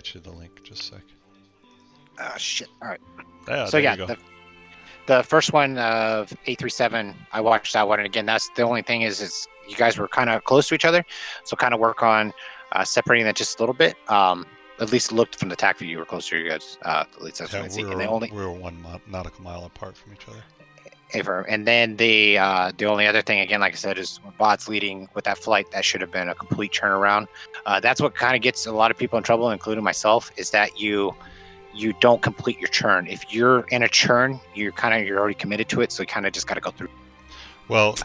get you the link just a sec. Oh shit! All right. Yeah, So there yeah, you go. the first one of 837, I watched that one, and again, that's the only thing is you guys were kind of close to each other, so kind of work on separating that just a little bit. At least looked from the TAC view, you were closer to you guys. At least that's what I see. And the only we were 1 nautical mile apart from each other. And then the only other thing, again, like I said, is when Bot's leading with that flight, that should have been a complete turnaround. That's what kind of gets a lot of people in trouble, including myself, is that you don't complete your churn. If you're in a churn, you're already committed to it, so you kind of just got to go through. Well,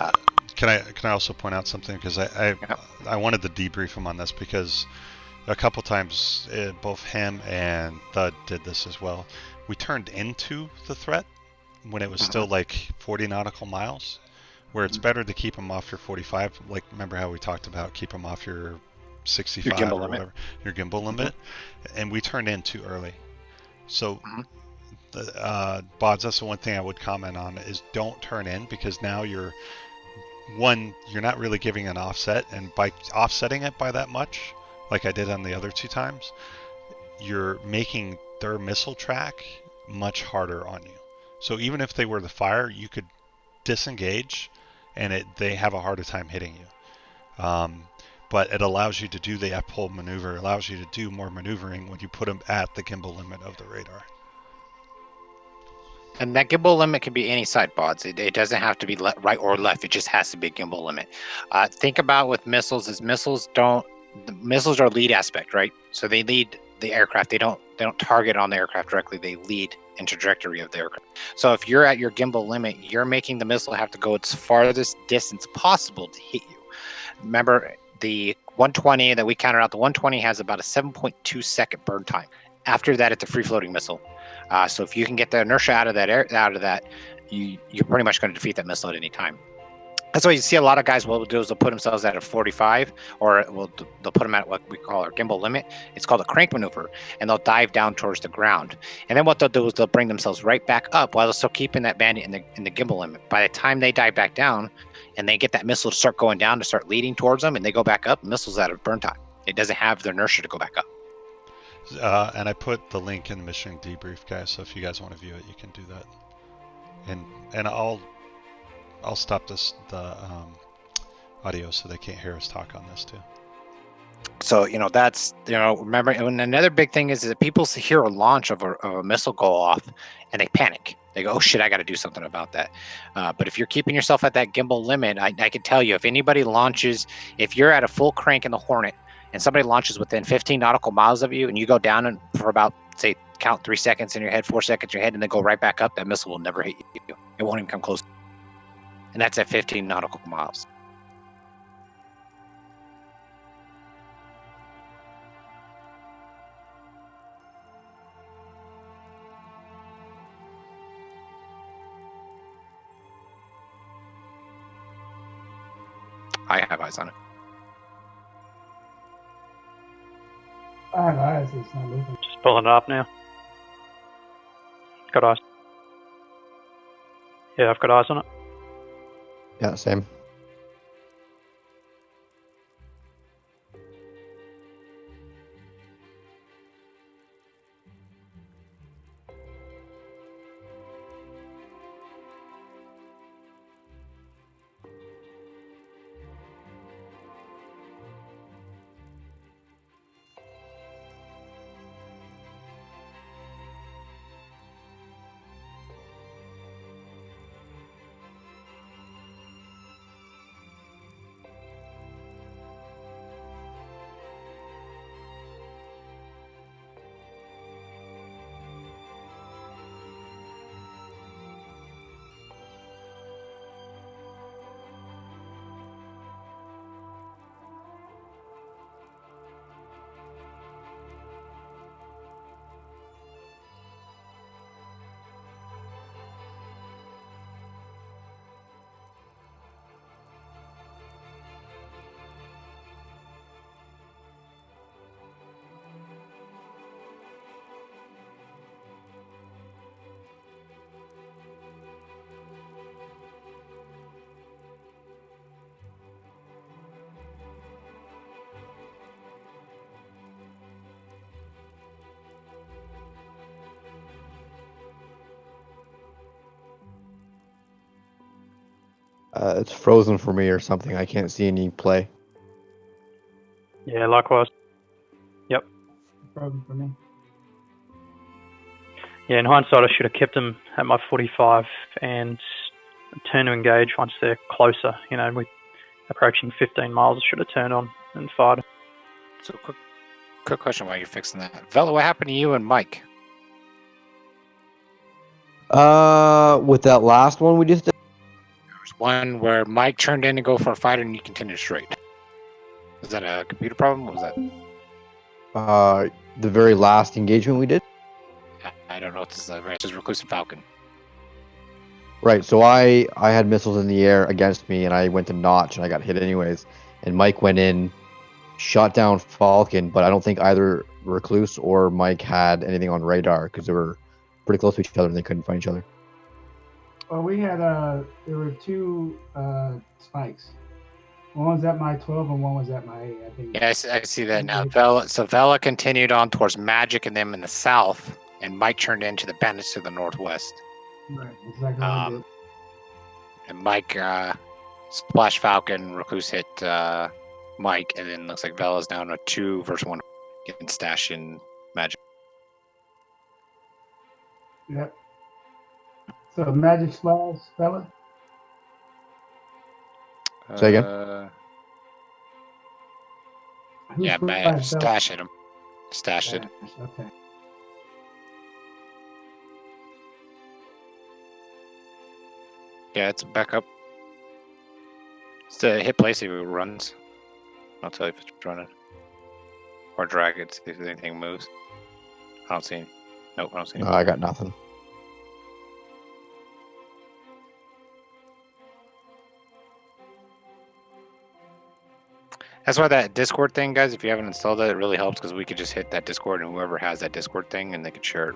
can I also point out something, because I wanted to debrief him on this, because a couple times both him and Thud did this as well. We turned into the threat when it was still like 40 nautical miles, where it's better to keep them off your 45. Like, remember how we talked about keep them off your 65 your or whatever, your gimbal limit, and we turned in too early. So, Bods, that's the one thing I would comment on, is don't turn in, because now you're not really giving an offset, and by offsetting it by that much, like I did on the other 2 times, you're making their missile track much harder on you. So even if they were to fire, you could disengage, and they have a harder time hitting you. But it allows you to do the uphold maneuver, allows you to do more maneuvering when you put them at the gimbal limit of the radar. And that gimbal limit can be any side, Bods. It doesn't have to be right or left. It just has to be a gimbal limit. Think about with missiles, is missiles are lead aspect, right? So they lead the aircraft. They don't target on the aircraft directly. They lead in trajectory of the aircraft. So if you're at your gimbal limit, you're making the missile have to go its farthest distance possible to hit you. Remember, the 120 that we counted out, the 120 has about a 7.2 second burn time. After that, it's a free floating missile. So if you can get the inertia out of that, you're pretty much going to defeat that missile at any time. That's why you see a lot of guys, what they'll do is they'll put themselves at a 45, or they'll put them at what we call our gimbal limit. It's called a crank maneuver, and they'll dive down towards the ground. And then what they'll do is they'll bring themselves right back up while they're still keeping that bandit in the gimbal limit. By the time they dive back down and they get that missile to start going down, to start leading towards them, and they go back up, the missile's out of burn time. It doesn't have the inertia to go back up. And I put the link in the mission debrief, guys, so if you guys want to view it, you can do that. And I'll stop the audio so they can't hear us talk on this too. So that's remember, and another big thing is that people hear a launch of a missile go off and they panic. They go, oh shit, I got to do something about that. But if you're keeping yourself at that gimbal limit, I can tell you, if anybody launches, if you're at a full crank in the Hornet and somebody launches within 15 nautical miles of you, and you go down and for about, say, count 3 seconds in your head, 4 seconds in your head, and then go right back up, that missile will never hit you. It won't even come close. And that's at 15 nautical miles. I have eyes on it. I have eyes, it's not moving. Just pulling it up now. Got eyes. Yeah, I've got eyes on it. Yeah, same. It's frozen for me or something. I can't see any play. Yeah, likewise. Frozen for me. Yeah, in hindsight, I should have kept them at my 45 and turn to engage once they're closer. You know, we approaching 15 miles. I should have turned on and fired. So quick question while you're fixing that. Vela, what happened to you and Mike? With that last one we just did. There was one where Mike turned in to go for a fight and you continued straight. Was that a computer problem? What was that? The very last engagement we did. I don't know if this is a Reclusive Falcon. Right. So I had missiles in the air against me, and I went to notch, and I got hit anyways. And Mike went in, shot down Falcon, but I don't think either Recluse or Mike had anything on radar because they were pretty close to each other and they couldn't find each other. Well, we had there were two spikes. One was at my 12 and one was at my 8. I think. Yeah, I see that now. Vela continued on towards Magic and them in the south, and Mike turned into the bandits to the northwest. Right, exactly what I did. And Mike Splash Falcon, Recluse hit Mike, and then looks like Vela's down a 2 versus 1 getting Stash in Magic. Yep. So magic splash, fella. Say again? Who Yeah, splashed Fella? Stash hit him. Stash it. Okay. Yeah, it's back up. It's the hit place if it runs. I'll tell you if it's running. Or drag it, see if anything moves. I don't see any. Nope, I don't see No, any. I got nothing. That's why that Discord thing, guys, if you haven't installed it, it really helps because we could just hit that Discord and whoever has that Discord thing and they could share it